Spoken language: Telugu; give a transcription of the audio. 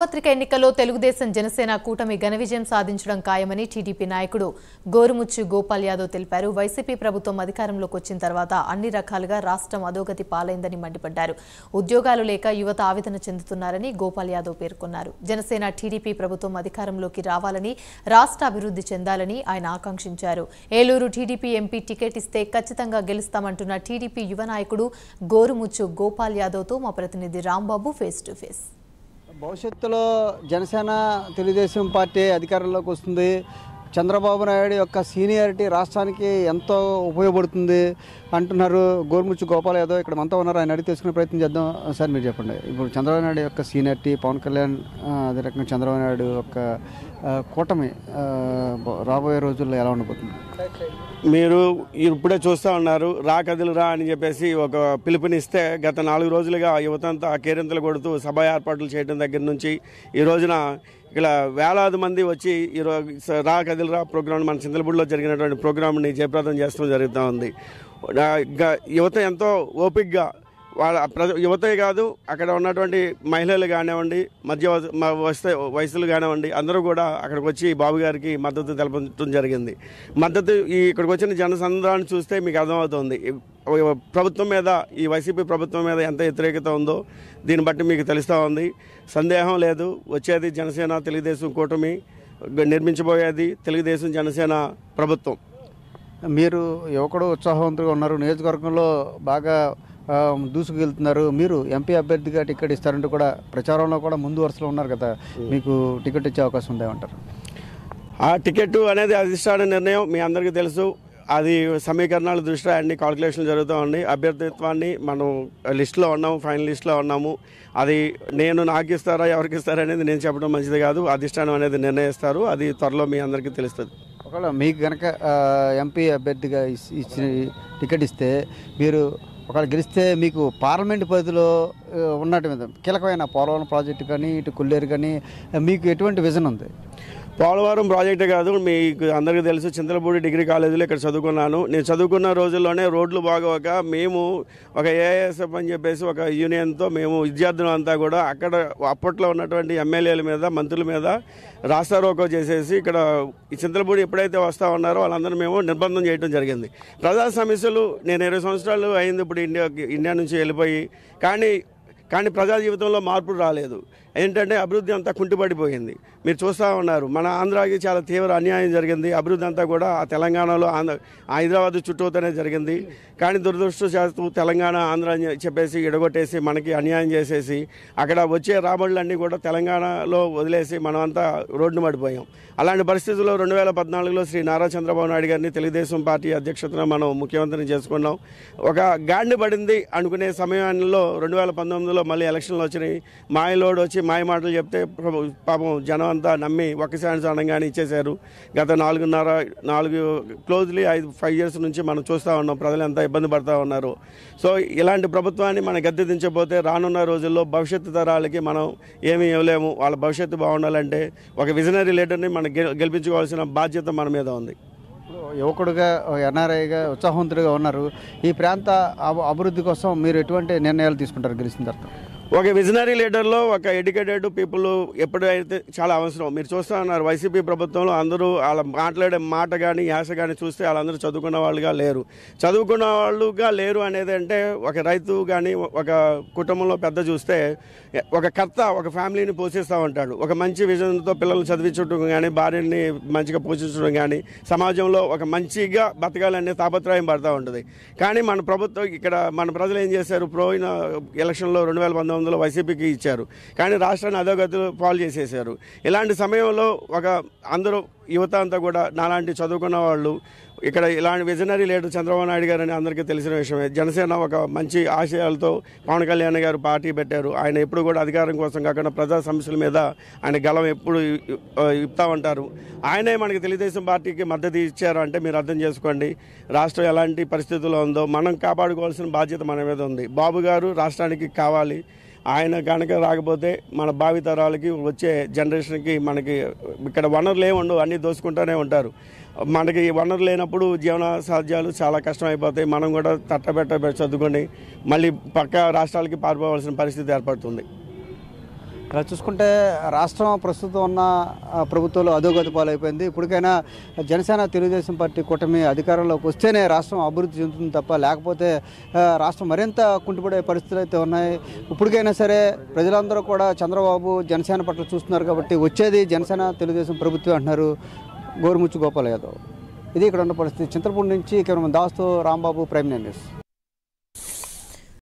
పత్రిక ఎన్నికల్లో తెలుగుదేశం జనసేన కూటమి ఘన విజయం సాధించడం ఖాయమని టీడీపీ నాయకుడు గోరుముచ్చు గోపాల్ యాదవ్ తెలిపారు. వైసీపీ ప్రభుత్వం అధికారంలోకి వచ్చిన తర్వాత అన్ని రకాలుగా రాష్ట్రం అధోగతి పాలైందని మండిపడ్డారు. ఉద్యోగాలు లేక యువత ఆవేదన చెందుతున్నారని గోపాల్ యాదవ్ పేర్కొన్నారు. జనసేన టీడీపీ ప్రభుత్వం అధికారంలోకి రావాలని, రాష్ట్ర అభివృద్ధి చెందాలని ఆయన ఆకాంక్షించారు. ఏలూరు టీడీపీ ఎంపీ టికెట్ ఇస్తే ఖచ్చితంగా గెలుస్తామంటున్న టీడీపీ యువ నాయకుడు గోరుముచ్చు గోపాల్ యాదవ్తో మా ప్రతినిధి రాంబాబు ఫేస్ టు ఫేస్. భవిష్యత్తులో జనసేన తెలుగుదేశం పార్టీ అధికారంలోకి వస్తుంది. చంద్రబాబు నాయుడు యొక్క సీనియారిటీ రాష్ట్రానికి ఎంతో ఉపయోగపడుతుంది అంటున్నారు గోరుముచ్చు గోపాల్ యాదవ్. ఇక్కడ మనతో ఉన్నారు, ఆయన అడిగి తెలుసుకునే ప్రయత్నం చేద్దాం. సార్ మీరు చెప్పండి, ఇప్పుడు చంద్రబాబు నాయుడు యొక్క సీనియారిటీ, పవన్ కళ్యాణ్ అదే రకంగా చంద్రబాబు నాయుడు యొక్క కూటమి రాబోయే రోజుల్లో ఎలా ఉండబోతుంది? మీరు ఇప్పుడే చూస్తూ ఉన్నారు, రా కదిలిరా అని చెప్పేసి ఒక పిలుపునిస్తే గత 4 రోజులుగా యువతంతా కేరింతలు కొడుతూ సభ ఏర్పాట్లు చేయడం దగ్గర నుంచి ఈ రోజున ఇక్కడ వేలాది మంది వచ్చి ఈరోజు రా కదిలిరా ప్రోగ్రామ్ మన చింతలపూడిలో జరిగినటువంటి ప్రోగ్రామ్ని జయప్రదం చేస్తూ జరుగుతూ ఉంది. యువత ఎంతో ఓపికగా వాళ్ళ యువతే కాదు, అక్కడ ఉన్నటువంటి మహిళలు కానివ్వండి, వయసులు కానివ్వండి, అందరూ కూడా అక్కడికి వచ్చి బాబు గారికి మద్దతు తెలపడం జరిగింది. ఇక్కడికి వచ్చిన జనసంద్రాన్ని చూస్తే మీకు అర్థమవుతుంది ప్రభుత్వం మీద, ఈ వైసీపీ ప్రభుత్వం మీద ఎంత వ్యతిరేకత ఉందో దీన్ని బట్టి మీకు తెలుస్తూ ఉంది. సందేహం లేదు, వచ్చేది జనసేన తెలుగుదేశం కూటమి, నిర్మించబోయేది తెలుగుదేశం జనసేన ప్రభుత్వం. మీరు యువకుడు ఉత్సాహవంతులుగా ఉన్నారు, నియోజకవర్గంలో బాగా దూసుకెళ్తున్నారు. మీరు ఎంపీ అభ్యర్థిగా టికెట్ ఇస్తారంటూ కూడా ప్రచారంలో కూడా ముందు వరుసలో ఉన్నారు కదా, మీకు టికెట్ ఇచ్చే అవకాశం ఉందేమంటారు? ఆ టికెట్ అనేది అధిష్టాన నిర్ణయం, మీ అందరికీ తెలుసు. అది సమీకరణాల దృష్ట్యా అన్ని క్యాల్కులేషన్లు జరుగుతూ ఉంది. అభ్యర్థిత్వాన్ని మనం లిస్టులో ఉన్నాము, ఫైనల్ లిస్టులో ఉన్నాము. అది నాకు ఇస్తారా ఎవరికి ఇస్తారా అనేది నేను చెప్పడం మంచిది కాదు, అధిష్టానం అనేది నిర్ణయిస్తారు. అది త్వరలో మీ అందరికీ తెలుస్తుంది. ఒకవేళ మీకు కనుక ఎంపీ అభ్యర్థిగా ఇచ్చిన టికెట్ ఇస్తే, మీరు ఒకవేళ గెలిస్తే మీకు పార్లమెంట్ పరిధిలో ఉన్నటువంటి కీలకమైన పోలవరం ప్రాజెక్టు కానీ, ఇటు కొల్లేరు కానీ, మీకు ఎటువంటి విజన్ ఉంది? పోలవరం ప్రాజెక్టే కాదు, మీకు అందరికీ తెలుసు, చింతలపూడి డిగ్రీ కాలేజీలో ఇక్కడ చదువుకున్నాను. నేను చదువుకున్న రోజుల్లోనే రోడ్లు బాగోక మేము ఒక ఏఐఎస్ఎఫ్ అని చెప్పేసి ఒక యూనియన్తో మేము విద్యార్థులు అంతా కూడా అక్కడ అప్పట్లో ఉన్నటువంటి ఎమ్మెల్యేల మీద, మంత్రుల మీద రాస్తారోకో చేసేసి ఇక్కడ ఈ చింతలపూడి ఎప్పుడైతే వస్తూ ఉన్నారో వాళ్ళందరూ మేము నిర్బంధం చేయడం జరిగింది. ప్రజా సమస్యలు, నేను 20 సంవత్సరాలు అయింది ఇప్పుడు ఇండియా నుంచి వెళ్ళిపోయి, కానీ ప్రజా జీవితంలో మార్పులు రాలేదు. ఏంటంటే అభివృద్ధి అంతా కుంటిపడిపోయింది. మీరు చూస్తూ ఉన్నారు, మన ఆంధ్రాకి చాలా తీవ్ర అన్యాయం జరిగింది. అభివృద్ధి అంతా కూడా ఆ తెలంగాణలో హైదరాబాద్ చుట్టూతోనే జరిగింది. కానీ దురదృష్టవశాత్తు తెలంగాణ, ఆంధ్ర అని చెప్పేసి ఎడగొట్టేసి మనకి అన్యాయం చేసేసి అక్కడ వచ్చే రాబడులన్నీ కూడా తెలంగాణలో వదిలేసి మనం అంతా రోడ్డును పడిపోయాం. అలాంటి పరిస్థితుల్లో 2014లో శ్రీ నారా చంద్రబాబు నాయుడు గారిని తెలుగుదేశం పార్టీ అధ్యక్షతన మనం ముఖ్యమంత్రిని చేసుకున్నాం. ఒక గాండి పడింది అనుకునే సమయంలో 2019లో మళ్ళీ ఎలక్షన్లు వచ్చినాయి. మాయలోడు వచ్చి మాయ మాటలు చెప్తే పాపం జనం అంతా నమ్మి ఒక్కసారి అనగానే ఇచ్చేశారు. గత 4 క్లోజ్లీ 5 ఇయర్స్ నుంచి మనం చూస్తూ ఉన్నాం ప్రజలు ఎంత ఇబ్బంది పడుతూ ఉన్నారు. సో ఇలాంటి ప్రభుత్వాన్ని మనం గద్దె దించకపోతే రానున్న రోజుల్లో భవిష్యత్తు తరాలకి మనం ఏమీ ఇవ్వలేము. వాళ్ళ భవిష్యత్తు బాగుండాలంటే ఒక విజనరీ లీడర్ని మనం గెలిపించుకోవాల్సిన బాధ్యత మన మీద ఉంది. యువకుడుగా, ఎన్ఆర్ఐగా ఉత్సాహవంతుడిగా ఉన్నారు. ఈ ప్రాంత అభివృద్ధి కోసం మీరు ఎటువంటి నిర్ణయాలు తీసుకుంటారు గెలిచిన తర్వాత? ఒక విజనరీ లీడర్లో ఒక ఎడ్యుకేటెడ్ పీపుల్ ఎప్పుడైతే చాలా అవసరం. మీరు చూస్తూ ఉన్నారు వైసీపీ ప్రభుత్వంలో అందరూ వాళ్ళ మాట్లాడే మాట కానీ, యాస కానీ చూస్తే వాళ్ళందరూ చదువుకున్న వాళ్ళుగా లేరు అనేది అంటే ఒక రైతు కానీ, ఒక కుటుంబంలో పెద్ద చూస్తే ఒక కర్త ఒక ఫ్యామిలీని పోషిస్తూ ఉంటాడు. ఒక మంచి విజన్తో పిల్లల్ని చదివించడం కానీ, భార్యని మంచిగా పోషించడం కానీ, సమాజంలో ఒక మంచిగా బతకాలనే తాపత్రయం పడుతూ ఉంటుంది. కానీ మన ప్రభుత్వం ఇక్కడ మన ప్రజలు ఏం చేశారు, పోయిన ఎలక్షన్లో 2019 వైసీపీకి ఇచ్చారు, కానీ రాష్ట్రాన్ని అధోగతులు పాలు చేసేశారు. ఇలాంటి సమయంలో అందరూ యువత అంతా కూడా నాలాంటి చదువుకున్న వాళ్ళు ఇక్కడ ఇలాంటి విజనరీ లీడర్ చంద్రబాబు నాయుడు గారు అని అందరికీ తెలిసిన విషయమే. జనసేన ఒక మంచి ఆశయాలతో పవన్ కళ్యాణ్ గారు పార్టీ పెట్టారు. ఆయన ఎప్పుడు కూడా అధికారం కోసం కాకుండా ప్రజా సమస్యల మీద ఆయన గలం ఎప్పుడు ఇప్తా ఉంటారు. ఆయనే మనకి తెలుగుదేశం పార్టీకి మద్దతు ఇచ్చారు అంటే మీరు అర్థం చేసుకోండి రాష్ట్రం ఎలాంటి పరిస్థితుల్లో ఉందో. మనం కాపాడుకోవాల్సిన బాధ్యత మన మీద ఉంది. బాబు గారు రాష్ట్రానికి కావాలి. ఆయన కనుక రాకపోతే మన భావితరాలకి, వచ్చే జనరేషన్కి మనకి ఇక్కడ వనరులు ఏముండవు, అన్నీ దోసుకుంటూనే ఉంటారు. మనకి వనరు లేనప్పుడు జీవన సాధ్యాలు చాలా కష్టం అయిపోతాయి. మనం కూడా తట్టబెట్ట చదువుకొని మళ్ళీ పక్క రాష్ట్రాలకి పారిపోవాల్సిన పరిస్థితి ఏర్పడుతుంది. ఇలా చూసుకుంటే రాష్ట్రం ప్రస్తుతం ఉన్న ప్రభుత్వంలో అధోగతి పాలైపోయింది. ఇప్పటికైనా జనసేన తెలుగుదేశం పార్టీ కూటమి అధికారంలోకి వస్తేనే రాష్ట్రం అభివృద్ధి చెందుతుంది తప్ప లేకపోతే రాష్ట్రం మరింత కుంటుపడే పరిస్థితులు అయితే ఉన్నాయి. ఇప్పటికైనా సరే ప్రజలందరూ కూడా చంద్రబాబు జనసేన పట్ల చూస్తున్నారు కాబట్టి వచ్చేది జనసేన తెలుగుదేశం ప్రభుత్వం అంటున్నారు గోరుముచ్చు గోపాల్ యాదవ్. ఇది ఇక్కడ ఉన్న పరిస్థితి. చింతలపూడి నుంచి కెమెరామెన్ దాస్తో రాంబాబు, ప్రైమ్ న్యూస్.